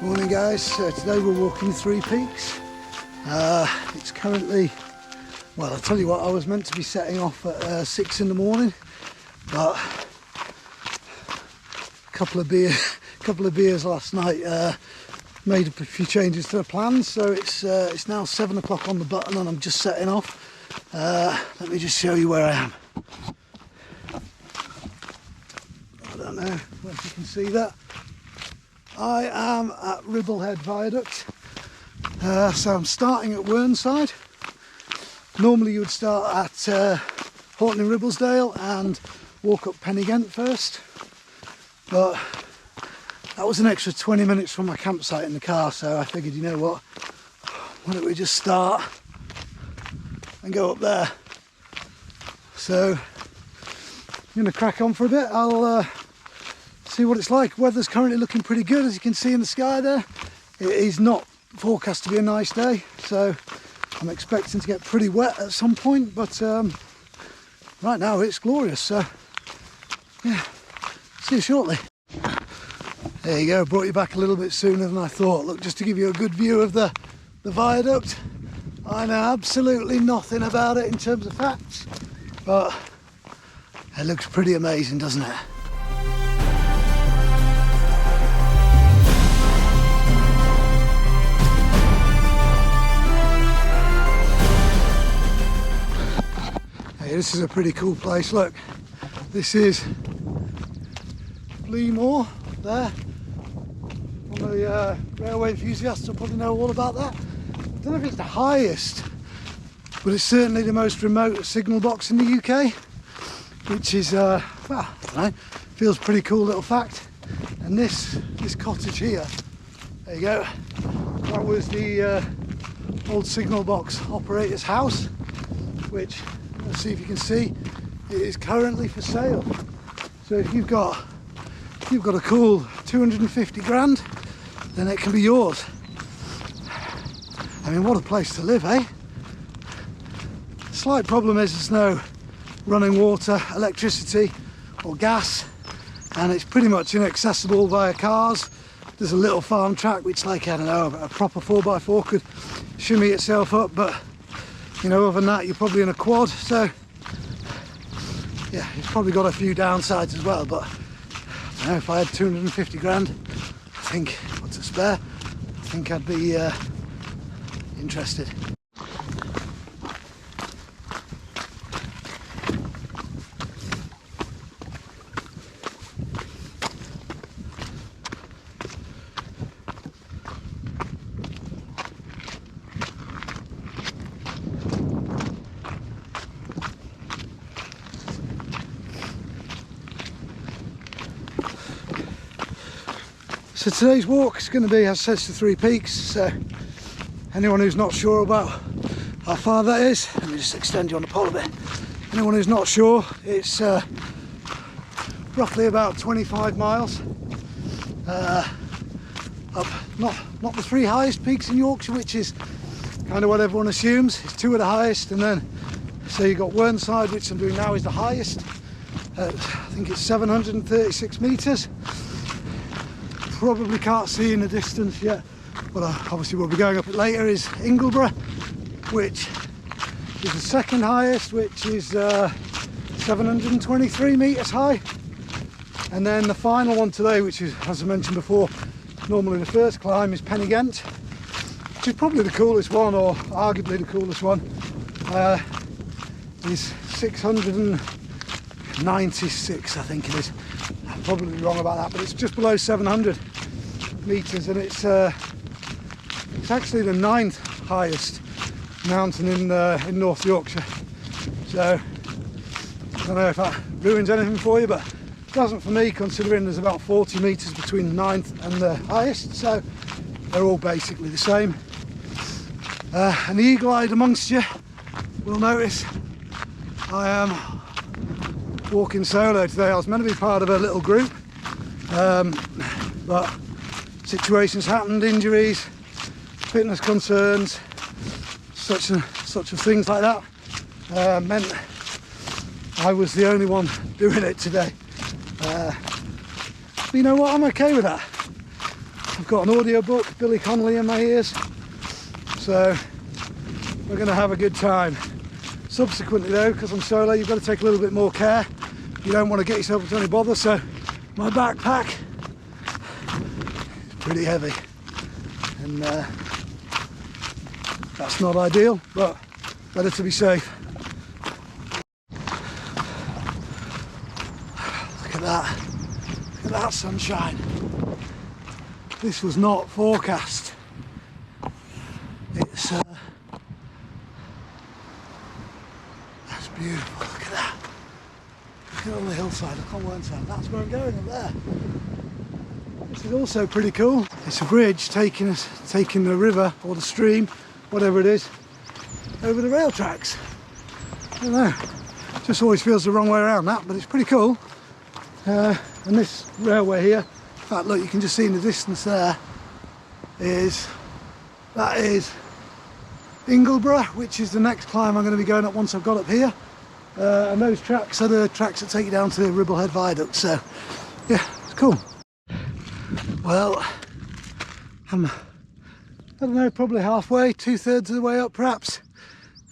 Morning guys, today we're walking Three Peaks. It's currently, well, I'll tell you what, I was meant to be setting off at 6 in the morning, but a couple of beers last night made a few changes to the plans, so it's now 7 o'clock on the button and I'm just setting off. Let me just show you where I am. I don't know if you can see that. I am at Ribblehead Viaduct, so I'm starting at Whernside. Normally you would start at Horton in Ribblesdale and walk up Pen Y Ghent first, but that was an extra 20 minutes from my campsite in the car, so I figured, you know what, why don't we just start and go up there. So I'm going to crack on for a bit. I'll see what it's like. Weather's currently looking pretty good, as you can see in the sky there. It is not forecast to be a nice day, so I'm expecting to get pretty wet at some point, but right now it's glorious, so yeah, see you shortly. There you go, brought you back a little bit sooner than I thought. Look, just to give you a good view of the viaduct. I know absolutely nothing about it in terms of facts, but it looks pretty amazing, doesn't it? This is a pretty cool place. Look, this is Moor there. One of the railway enthusiasts will probably know all about that. I don't know if it's the highest, but it's certainly the most remote signal box in the UK, which is, well, I don't know, feels pretty cool little fact. And this cottage here, there you go, that was the old signal box operator's house, which, let's see if you can see, it is currently for sale. So if you've got a cool 250 grand, then it can be yours. I mean, what a place to live, eh? Slight problem is there's no running water, electricity or gas, and it's pretty much inaccessible via cars. There's a little farm track which, like, I don't know, a proper 4x4 could shimmy itself up, but you know, other than that, you're probably in a quad, so yeah, it's probably got a few downsides as well, but I don't know, if I had 250 grand, I think, what's a spare, I think I'd be interested. So today's walk is going to be, as I said, to Three Peaks. So anyone who's not sure about how far that is, let me just extend you on the pole a bit. Anyone who's not sure, it's roughly about 25 miles up, not the three highest peaks in Yorkshire, which is kind of what everyone assumes. It's two of the highest, and then so you've got Whernside, which I'm doing now, is the highest. I think it's 736 metres. Probably can't see in the distance yet, but obviously we'll be going up it later, is Ingleborough, which is the second highest, which is 723 metres high. And then the final one today, which is, as I mentioned before, normally the first climb, is Pen Y Ghent, which is probably the coolest one, or arguably the coolest one. Is 696, I think it is. I'm probably wrong about that, but it's just below 700 metres, and it's actually the 9th highest mountain in North Yorkshire. So I don't know if that ruins anything for you, but it doesn't for me, considering there's about 40 metres between the 9th and the highest, so they're all basically the same. And the eagle-eyed amongst you will notice I am walking solo today. I was meant to be part of a little group, but situations happened, injuries, fitness concerns, such of things like that, meant I was the only one doing it today. But you know what, I'm okay with that. I've got an audio book, Billy Connolly in my ears, so we're going to have a good time. Subsequently though, because I'm solo, you've got to take a little bit more care. You don't want to get yourself into any bother, so my backpack is pretty heavy, and that's not ideal, but better to be safe. Look at that. Look at that sunshine. This was not forecast. It's that's beautiful. Look at that. Look at on the hillside. Look on Whernside. That's where I'm going, up there. This is also pretty cool. It's a bridge taking the river or the stream, whatever it is, over the rail tracks. I don't know. Just always feels the wrong way around that, but it's pretty cool. And this railway here, in fact, look, you can just see in the distance there, that is Ingleborough, which is the next climb I'm going to be going up once I've got up here. And those tracks are the tracks that take you down to Ribblehead Viaduct, so yeah, it's cool. Well, I'm, I don't know, probably halfway, 2/3 of the way up perhaps,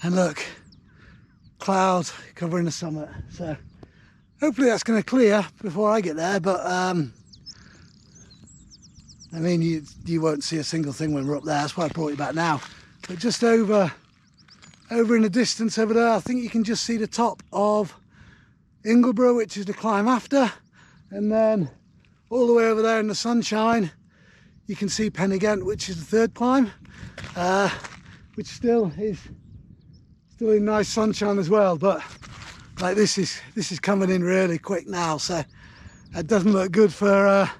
and look, clouds covering the summit, so hopefully that's going to clear before I get there, but I mean, you won't see a single thing when we're up there. That's why I brought you back now. But just over in the distance over there, I think you can just see the top of Ingleborough, which is the climb after, and then all the way over there in the sunshine you can see Pen Y Ghent, which is the third climb, which still is in nice sunshine as well, but like this is coming in really quick now, so it doesn't look good for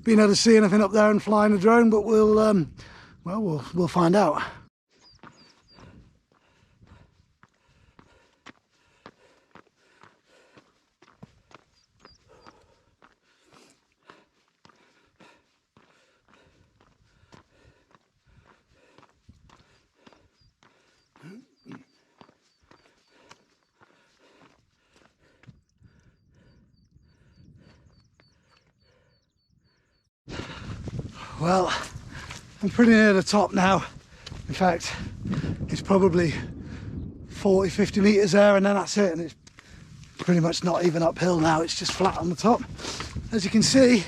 being able to see anything up there and flying a drone, but we'll find out. Well, I'm pretty near the top now. In fact, it's probably 40-50 metres there, and then that's it, and it's pretty much not even uphill now, it's just flat on the top. As you can see,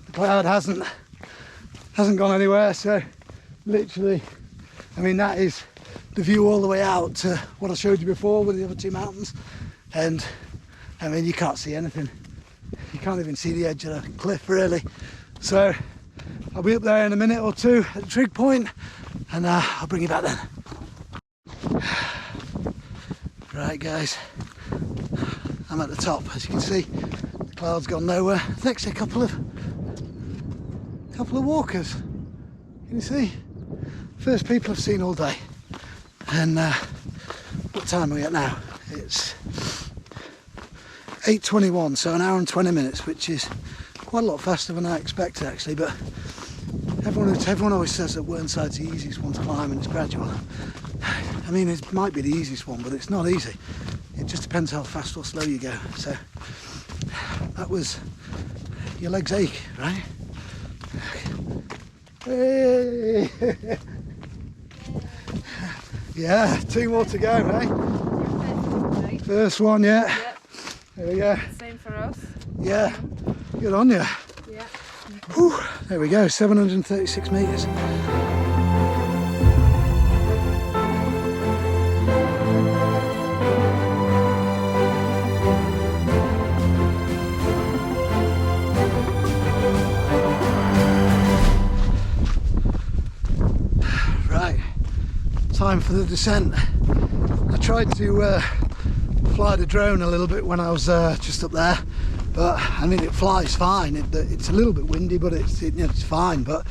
the cloud hasn't gone anywhere, so literally, I mean, that is the view all the way out to what I showed you before with the other two mountains, and I mean, you can't see anything. You can't even see the edge of the cliff really. So I'll be up there in a minute or two at the trig point, and I'll bring you back then. Right guys, I'm at the top. As you can see, the cloud's gone nowhere. Next to a couple of walkers. Can you see? First people I've seen all day. And what time are we at now? It's 8:21, so an hour and 20 minutes, which is quite a lot faster than I expected actually, but everyone always says that Whernside's the easiest one to climb and it's gradual. I mean, it might be the easiest one, but it's not easy. It just depends how fast or slow you go. So that was, your legs ache, right? Hey. Yeah, 2 more to go, eh? First one, yeah. Yep. There we go. Same for us. Yeah, good on you. Yeah. Whew. There we go, 736 metres. Right, time for the descent. I tried to fly the drone a little bit when I was just up there, but I mean, it flies fine. It's a little bit windy, but it's fine. But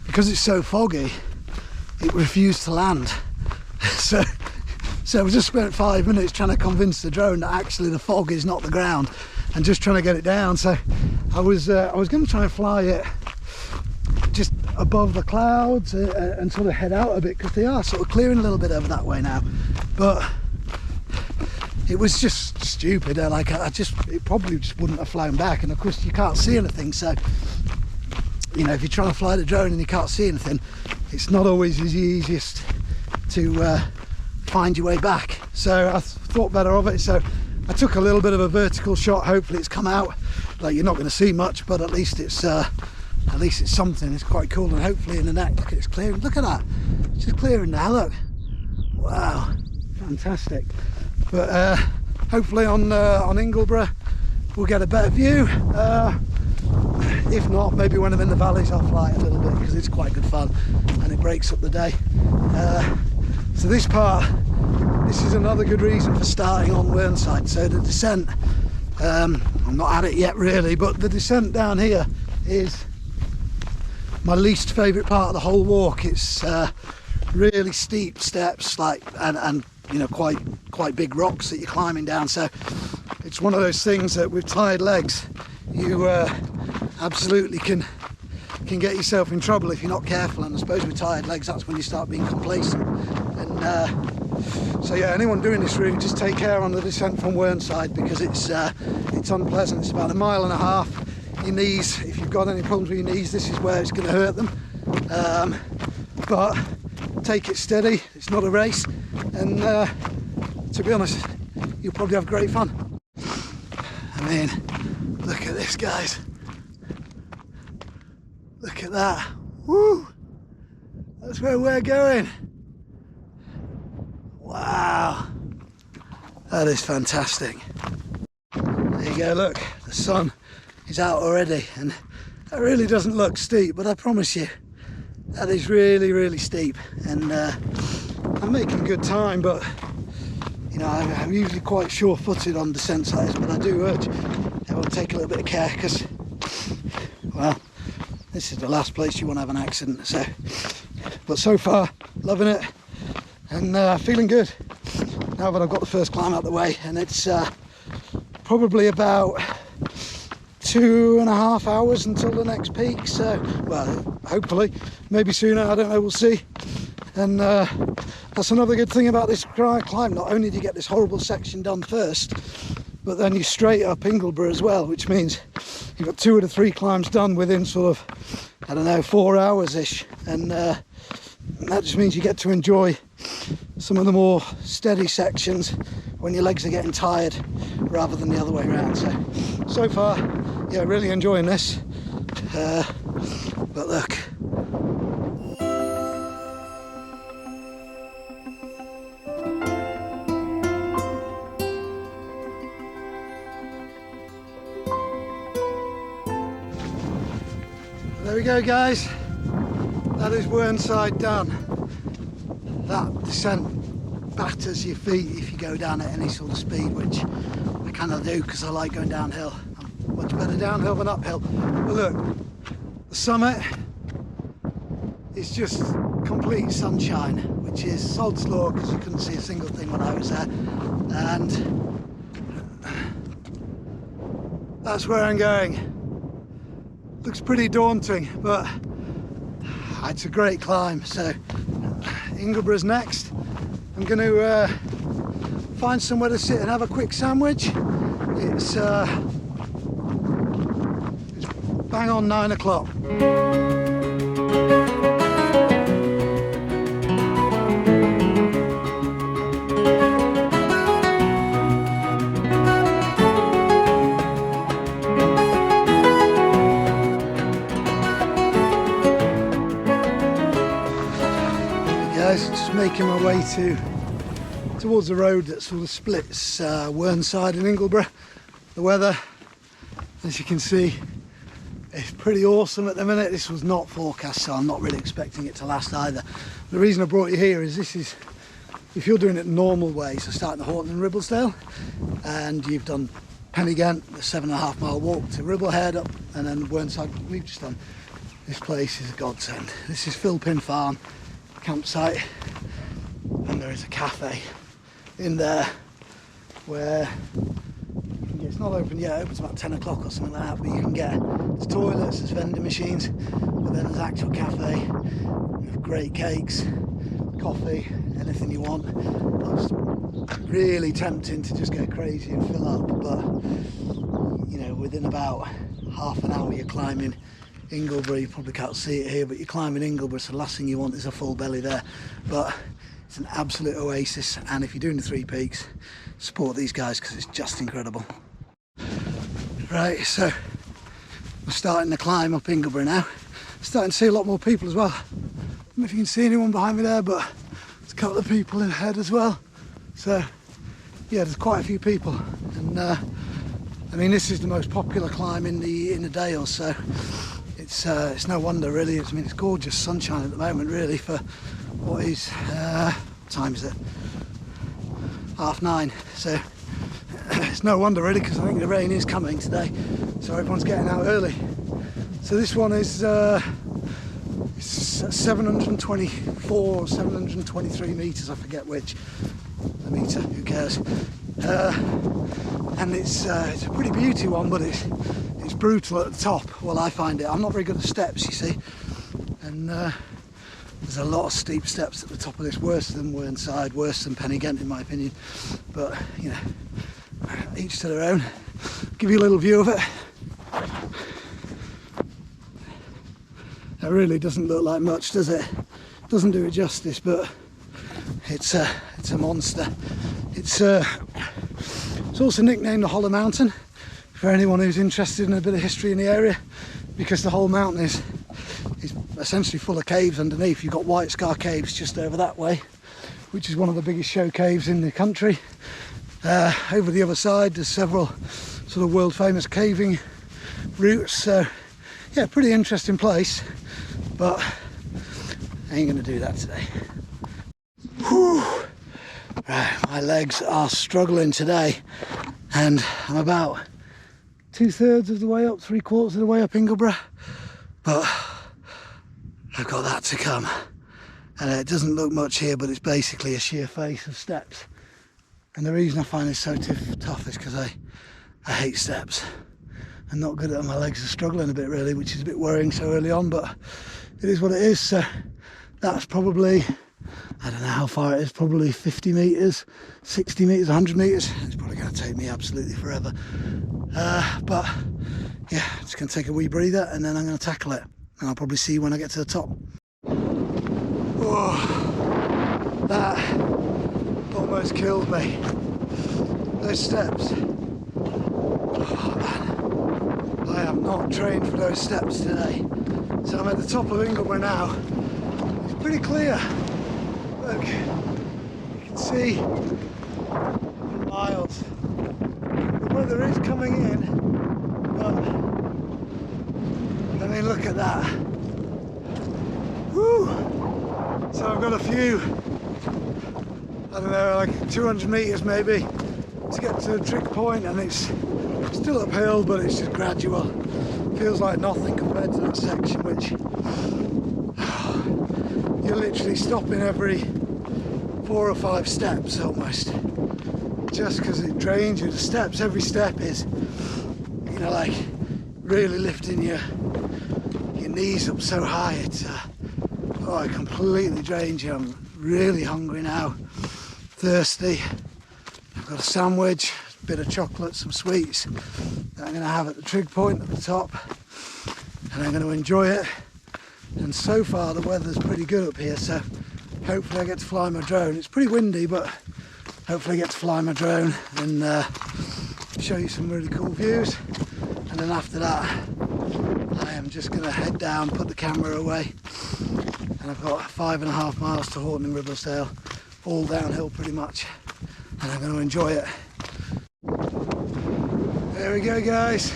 because it's so foggy, it refused to land. so we just spent 5 minutes trying to convince the drone that actually the fog is not the ground, and just trying to get it down. So I was going to try and fly it just above the clouds and sort of head out a bit, because they are sort of clearing a little bit over that way now. But it was just stupid. Like it probably just wouldn't have flown back, and of course you can't see anything, so you know, if you're trying to fly the drone and you can't see anything, it's not always the easiest to find your way back. So I thought better of it, so I took a little bit of a vertical shot. Hopefully it's come out. Like, you're not going to see much, but at least it's something. It's quite cool, and hopefully in the neck, look at it's clearing. Look at that, it's just clearing now, look. Wow, fantastic. But hopefully on Ingleborough we'll get a better view. If not, maybe when I'm in the valleys I'll fly it a little bit, because it's quite good fun and it breaks up the day. So this is another good reason for starting on Whernside. So the descent, I'm not at it yet really, but the descent down here is my least favourite part of the whole walk. It's really steep steps, like, and you know, quite big rocks that you're climbing down. So it's one of those things that with tired legs you absolutely can get yourself in trouble if you're not careful. And I suppose with tired legs, that's when you start being complacent. And so yeah, anyone doing this route, just take care on the descent from Whernside, because it's unpleasant. It's about 1.5 miles. Your knees, if you've got any problems with your knees, this is where it's going to hurt them. But take it steady, it's not a race, and to be honest, you'll probably have great fun. I mean, look at this, guys. Look at that. Woo! That's where we're going. Wow, that is fantastic. There you go, look, the sun is out already, and that really doesn't look steep, but I promise you that is really, really steep. And I'm making good time, but you know, I'm usually quite sure-footed on descents like this, but I do urge everyone to take a little bit of care, because, well, this is the last place you want to have an accident. So, but so far, loving it, and feeling good now that I've got the first climb out of the way. And it's probably about 2.5 hours until the next peak, so, well, hopefully, maybe sooner, I don't know, we'll see. And that's another good thing about this climb. Not only do you get this horrible section done first, but then you're straight up Ingleborough as well, which means you've got 2 of the 3 climbs done within sort of, I don't know, 4 hours ish. And that just means you get to enjoy some of the more steady sections when your legs are getting tired, rather than the other way around. So far, yeah, really enjoying this. But look. There we go, guys. That is Whernside done. That descent batters your feet if you go down at any sort of speed, which I kind of do because I like going downhill. I'm much better downhill than uphill. But look, the summit is just complete sunshine, which is sod's law, because you couldn't see a single thing when I was there. And that's where I'm going. Looks pretty daunting, but it's a great climb. So Ingleborough's next. I'm going to find somewhere to sit and have a quick sandwich. It's bang on 9 o'clock. Just making my way towards the road that sort of splits Whernside and Ingleborough. The weather, as you can see, is pretty awesome at the minute. This was not forecast, so I'm not really expecting it to last either. The reason I brought you here is this is, if you're doing it the normal way, so starting at Horton and Ribblesdale, and you've done Pen Y Ghent, the 7.5 mile walk to Ribblehead up, and then Whernside, we've just done. This place is a godsend. This is Philpin Farm campsite, and there is a cafe in there where it's not open yet, it opens about 10 o'clock or something like that, but you can get, there's toilets, there's vending machines, but then there's actual cafe with great cakes, coffee, anything you want. It's really tempting to just go crazy and fill up, but you know, within about half an hour you're climbing Ingleborough. You probably can't see it here, but you're climbing Ingleborough, so the last thing you want is a full belly there. But it's an absolute oasis, and if you're doing the 3 peaks, support these guys because it's just incredible. Right, so we're starting the climb up Ingleborough now. Starting to see a lot more people as well. I don't know if you can see anyone behind me there, but there's a couple of people in ahead as well. So yeah, there's quite a few people, and I mean, this is the most popular climb in the Dales, so it's no wonder really. I mean, it's gorgeous sunshine at the moment really for what is what time is it? 9:30. So it's no wonder really, because I think the rain is coming today, so everyone's getting out early. So this one is 724 or 723 metres, I forget which. A metre, who cares? And it's a pretty beauty one, but it's brutal at the top. Well, I find it. I'm not very good at steps, you see, and there's a lot of steep steps at the top of this. Worse than Whernside, worse than Pen Y Ghent in my opinion. But you know, each to their own. Give you a little view of it. It really doesn't look like much, does it? Doesn't do it justice, but it's a monster. It's also nicknamed the Hollow Mountain for anyone who's interested in a bit of history in the area, because the whole mountain is essentially full of caves underneath. You've got White Scar Caves just over that way, which is one of the biggest show caves in the country. Over the other side there's several sort of world famous caving routes, so yeah, pretty interesting place, but I ain't gonna do that today. Whew. Right, my legs are struggling today, and I'm about 2/3 of the way up, 3/4 of the way up Ingleborough, but I've got that to come. And it doesn't look much here, but it's basically a sheer face of steps. And the reason I find this so tough is because I hate steps. I'm not good at them. My legs are struggling a bit really, which is a bit worrying so early on, but it is what it is. So that's probably, I don't know how far it is, probably 50 metres, 60 metres, 100 metres. It's probably going to take me absolutely forever. But yeah, it's going to take a wee breather and then I'm going to tackle it. And I'll probably see you when I get to the top. Oh, that almost killed me. Those steps. Oh man, I am not trained for those steps today. So I'm at the top of Ingleborough now. It's pretty clear. Look, you can see for miles. The weather is coming in, but I mean, look at that. Woo! So I've got a few, I don't know, like 200 metres maybe to get to the trig point, and it's still uphill, but it's just gradual. Feels like nothing compared to that section, which you're literally stopping every 4 or 5 steps almost, just because it drains you. The steps, every step is, you know, like really lifting your knees up so high. It's oh, it completely drains you. I'm really hungry now, thirsty. I've got a sandwich, a bit of chocolate, some sweets that I'm going to have at the trig point at the top, and I'm going to enjoy it. And so far the weather's pretty good up here, so hopefully I get to fly my drone. It's pretty windy, but hopefully I get to fly my drone and show you some really cool views. And then after that I am just going to head down, put the camera away, and I've got 5.5 miles to Horton and Ribblesdale, all downhill pretty much, and I'm going to enjoy it. There we go guys,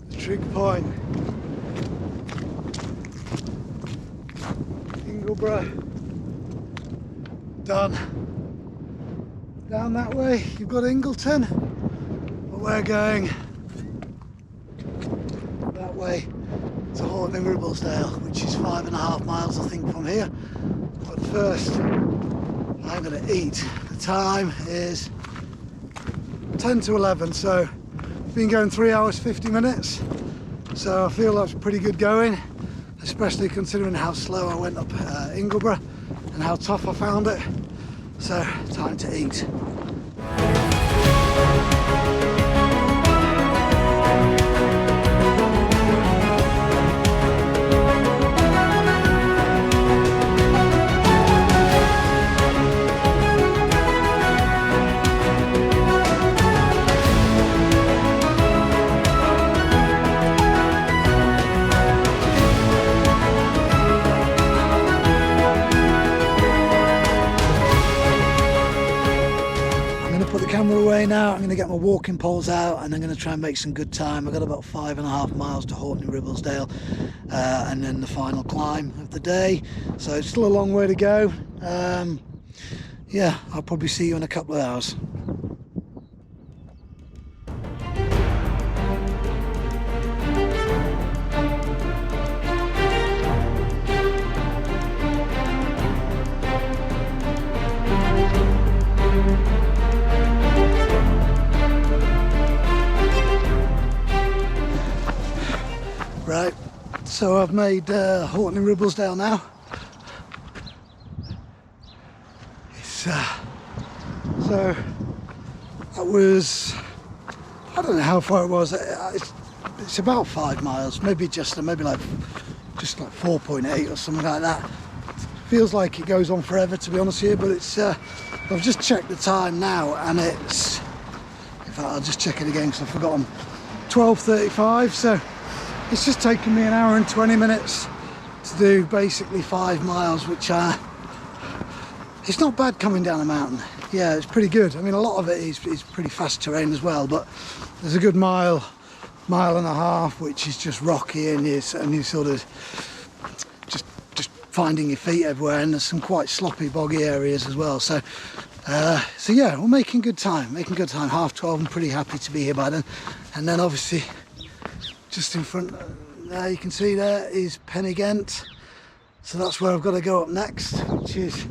the trig point, Ingleborough, done. Down that way you've got Ingleton, but we're going that way to Horton and Ribblesdale, which is 5.5 miles I think from here. But first I'm going to eat. The time is 10 to 11, so I've been going 3 hours 50 minutes, so I feel that's pretty good going, especially considering how slow I went up Ingleborough and how tough I found it. So time to eat. day now. I'm going to get my walking poles out and I'm going to try and make some good time. I've got about 5.5 miles to Horton in Ribblesdale, and then the final climb of the day. So it's still a long way to go. Yeah, I'll probably see you in a couple of hours. Right, so I've made Horton in Ribblesdale now. It's, so that was, I don't know how far it was. It's about 5 miles, maybe like just like 4.8 or something like that. Feels like it goes on forever, to be honest with you, but it's. I've just checked the time now, and it's. In fact, I'll just check it again because I've forgotten. 12:35. So. It's just taken me 1 hour and 20 minutes to do basically 5 miles, which it's not bad coming down a mountain. Yeah, it's pretty good. I mean, a lot of it is pretty fast terrain as well, but there's a good mile and a half, which is just rocky, and you sort of just finding your feet everywhere, and there's some quite sloppy, boggy areas as well. So yeah, we're making good time. 12:30. I'm pretty happy to be here by then, and then obviously. Just in front there, you can see there is Pen Y Ghent. So that's where I've got to go up next, which is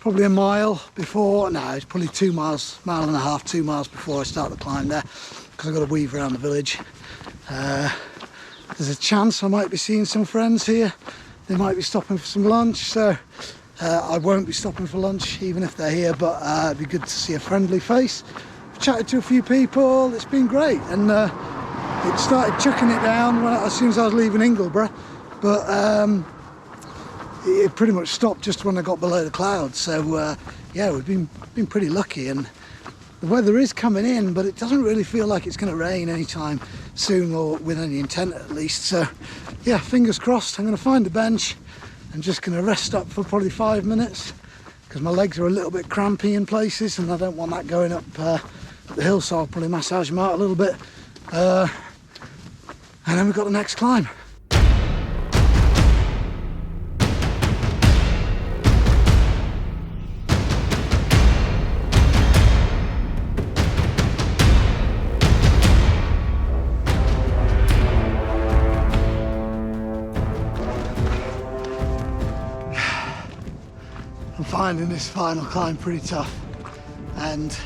probably a mile before. No, it's probably 2 miles, 1.5 miles, 2 miles before I start the climb there, because I've got to weave around the village. There's a chance I might be seeing some friends here. They might be stopping for some lunch, so I won't be stopping for lunch even if they're here, but it'd be good to see a friendly face. I've chatted to a few people. It's been great, and it started chucking it down as soon as I was leaving Ingleborough, but it pretty much stopped just when I got below the clouds. So yeah, we've been pretty lucky, and the weather is coming in, but it doesn't really feel like it's going to rain anytime soon, or with any intent at least. So yeah, fingers crossed. I'm going to find a bench. I'm just going to rest up for probably 5 minutes because my legs are a little bit crampy in places, and I don't want that going up the hill, so I'll probably massage them out a little bit. And then we've got the next climb. I'm finding this final climb pretty tough, and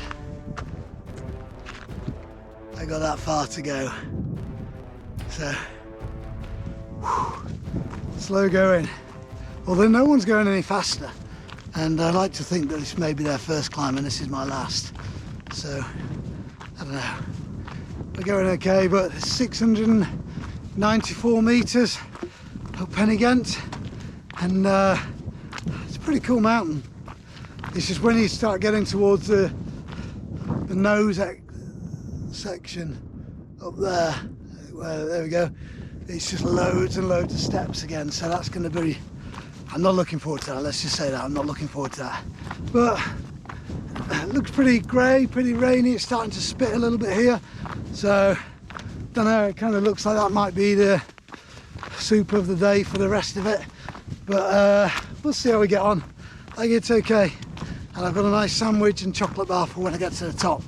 I got that far to go. So, slow going. Although no one's going any faster, and I like to think that this may be their first climb and this is my last. So, I don't know. We're going okay, but 694 metres up Pen Y Ghent, and it's a pretty cool mountain. It's just when you start getting towards the nose section up there. Well, there we go. It's just loads and loads of steps again, so that's going to be. I'm not looking forward to that. Let's just say that I'm not looking forward to that. But it looks pretty grey, pretty rainy. It's starting to spit a little bit here, so don't know. It kind of looks like that might be the soup of the day for the rest of it. But we'll see how we get on. I think it's okay, and I've got a nice sandwich and chocolate bar for when I get to the top,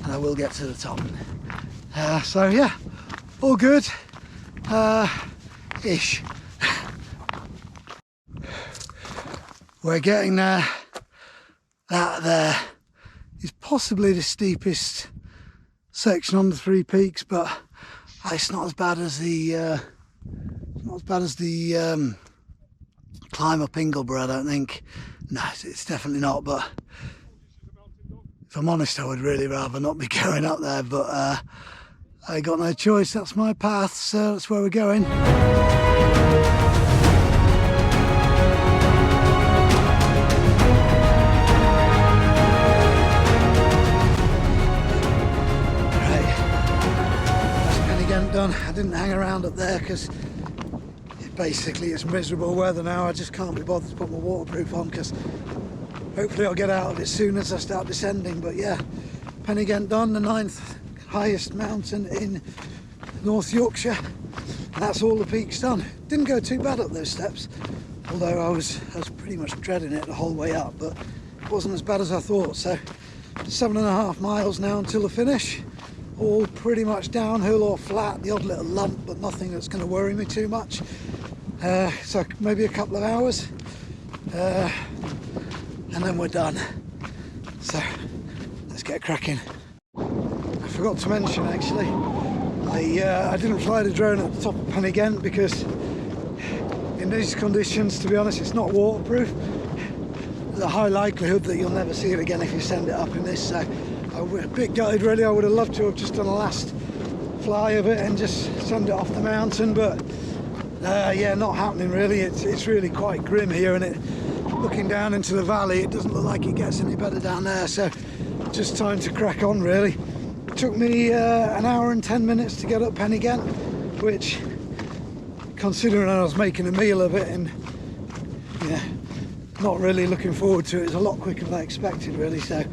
and I will get to the top. So yeah, all good, ish. We're getting there. That there is possibly the steepest section on the 3 peaks, but it's not as bad as the climb up Ingleborough, I don't think. No, it's definitely not, but if I'm honest, I would really rather not be going up there, but I got no choice. That's my path, so that's where we're going. Done. I didn't hang around up there because basically it's miserable weather now. I just can't be bothered to put my waterproof on because hopefully I'll get out of it soon as I start descending. But yeah, Pen Y Ghent done, the 9th highest mountain in North Yorkshire, and that's all the peaks done. Didn't go too bad up those steps, although I was pretty much dreading it the whole way up, but it wasn't as bad as I thought. So 7.5 miles now until the finish, all pretty much downhill or flat, the odd little lump, but nothing that's going to worry me too much. So maybe a couple of hours, and then we're done. So let's get cracking. I forgot to mention actually, I didn't fly the drone at the top of Pen Y Ghent because in these conditions, to be honest, it's not waterproof. There's a high likelihood that you'll never see it again if you send it up in this. So I'm a bit gutted really. I would have loved to have just done a last fly of it and just send it off the mountain, but yeah, not happening really. It's really quite grim here, and looking down into the valley, it doesn't look like it gets any better down there. So just time to crack on really. It took me an hour and 10 minutes to get up Pen Y Ghent, which, considering I was making a meal of it and yeah, not really looking forward to it, it's a lot quicker than I expected really. So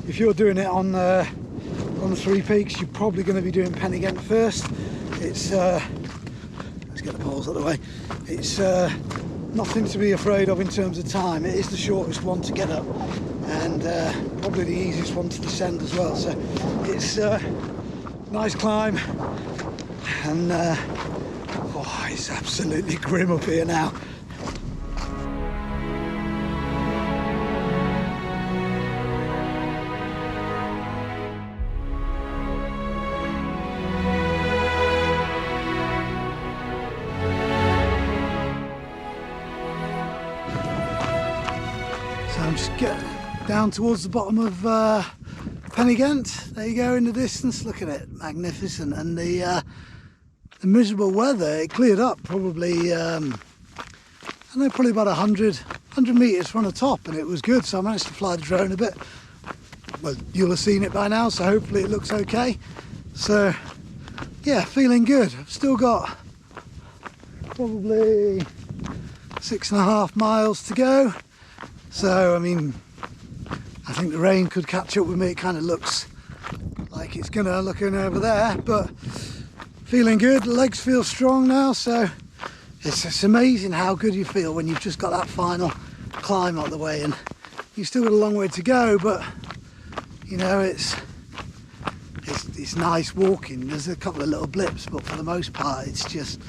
if you're doing it on the 3 peaks, you're probably going to be doing Pen Y Ghent first. It's let's get the poles out of the way. It's nothing to be afraid of in terms of time. It is the shortest one to get up, and probably the easiest one to descend as well. So it's a nice climb, and oh, it's absolutely grim up here now. So I'm just getting down towards the bottom of Pen Y Ghent. There you go in the distance. Look at it, magnificent. And the miserable weather, it cleared up probably, I don't know, probably about 100 metres from the top, and it was good. So I managed to fly the drone a bit. Well, you'll have seen it by now, so hopefully it looks okay. So yeah, feeling good. I've still got probably 6.5 miles to go. So, I mean, I think the rain could catch up with me. It kind of looks like it's gonna, looking over there, but feeling good. The legs feel strong now, so it's amazing how good you feel when you've just got that final climb out the way, and you've still got a long way to go, but you know, it's nice walking. There's a couple of little blips, but for the most part it's just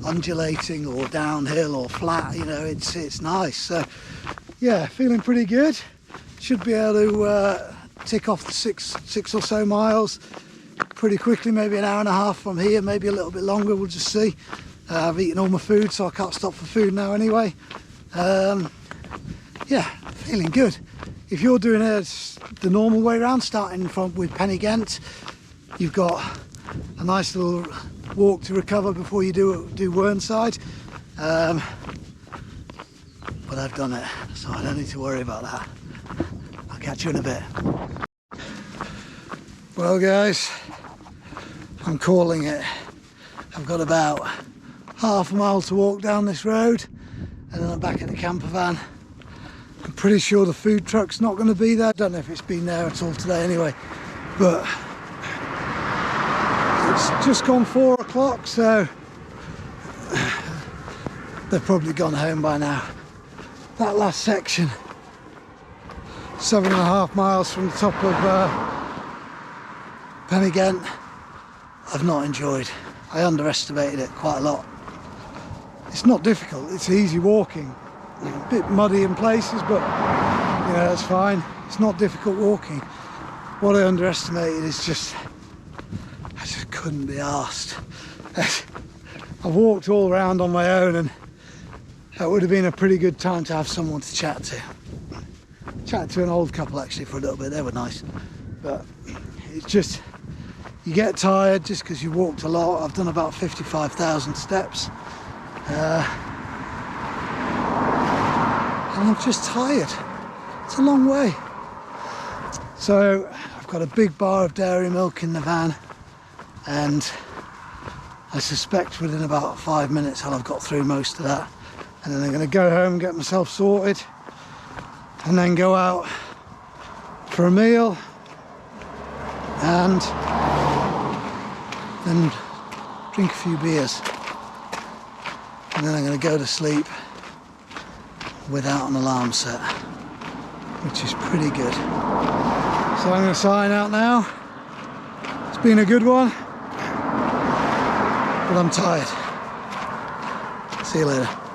undulating or downhill or flat, you know, it's nice. So yeah, feeling pretty good. Should be able to tick off the six or so miles pretty quickly, maybe an hour and a half from here, maybe a little bit longer, we'll just see. I've eaten all my food, so I can't stop for food now anyway. Yeah, feeling good. If you're doing it the normal way around, starting with Pen Y Ghent, you've got a nice little walk to recover before you do Whernside. But I've done it, so I don't need to worry about that. I'll catch you in a bit. Well guys, I'm calling it. I've got about half a mile to walk down this road, and then I'm back at the camper van. I'm pretty sure the food truck's not going to be there. I don't know if it's been there at all today anyway, but it's just gone 4 o'clock, so they've probably gone home by now. That last section, 7.5 miles from the top of Pen Y Ghent, I've not enjoyed. I underestimated it quite a lot. It's not difficult, it's easy walking. A bit muddy in places, but you know, that's fine. It's not difficult walking. What I underestimated is just, I just couldn't be arsed. I walked all around on my own, and that would have been a pretty good time to have someone to chat to. Chat to an old couple actually for a little bit, they were nice. But it's just, you get tired just because you walked a lot. I've done about 55,000 steps. And I'm just tired. It's a long way. So I've got a big bar of dairy milk in the van, and I suspect within about 5 minutes I'll have got through most of that. And then I'm going to go home and get myself sorted, and then go out for a meal and then drink a few beers, and then I'm going to go to sleep without an alarm set, which is pretty good. So I'm going to sign out now. It's been a good one, but I'm tired. See you later.